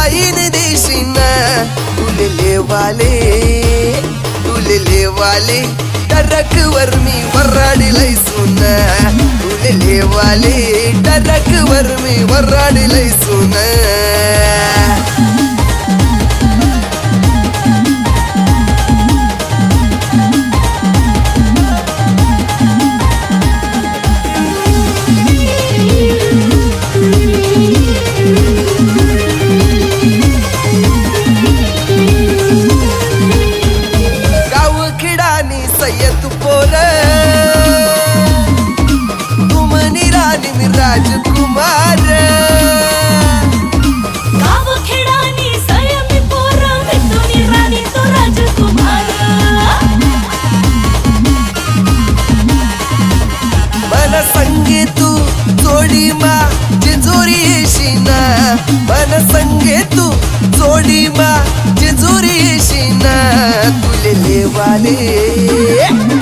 आईने देशीन तुले वाले टरक वर मी वराडीलय सून तुले वाले टरक वर मी वराडीलय सून राजकुमार गाव खेडानी सयमी पोरा मिथुनी राणी तो राजकुमार मन संगे तू जोडी मा जेजुरी येशीन मन संगे तू जोडी मा जेजुरी येशीन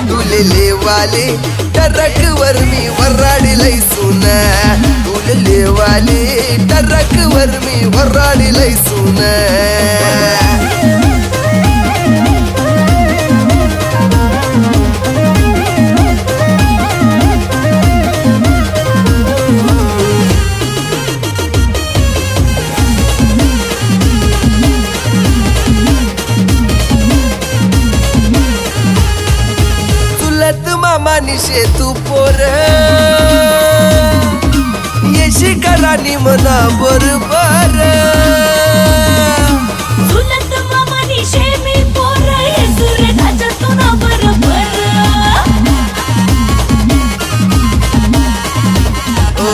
तुले वाले टरक वर मी वराडीलय सून तुले वाले टरक वर मी वराडीलय सून मामा निशे तू पोर येशी करानी मना बरोबर चुलत मामा निशे मी पोर येसुरे दाच्या तुना बरोबर ओ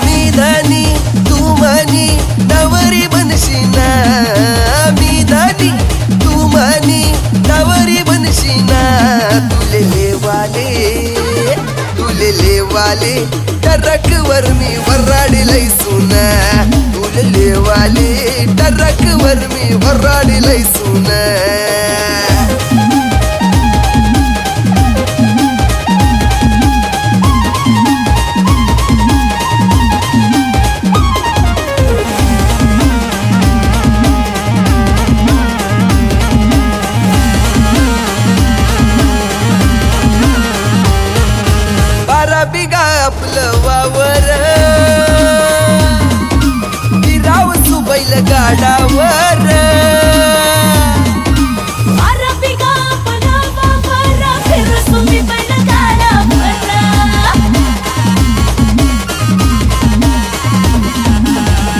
मी धनी तू म्हणी नवरी बनशीन मी धनी तू म्हणी नवरी बनशीन तुले वाले टरक वर मी वराडीलय सून तुले वाले टरक वर मी वराडीलय सून बिगा आपलं वावर फिराव सुबैल गाडावर बिगा आपलं वावर फिर सुमी बैल गाडावर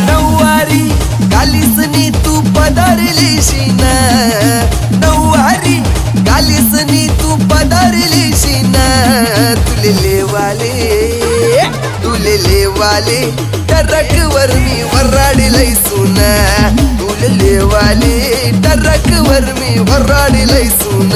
नऊवारी गालीसनी तू पदारलीशीन नऊवारी गालीसनी तू पदारलीशीन तुले वाले टरक वर मी वराडीलय सून तुले वाले टरक वर मी वराडीलय सून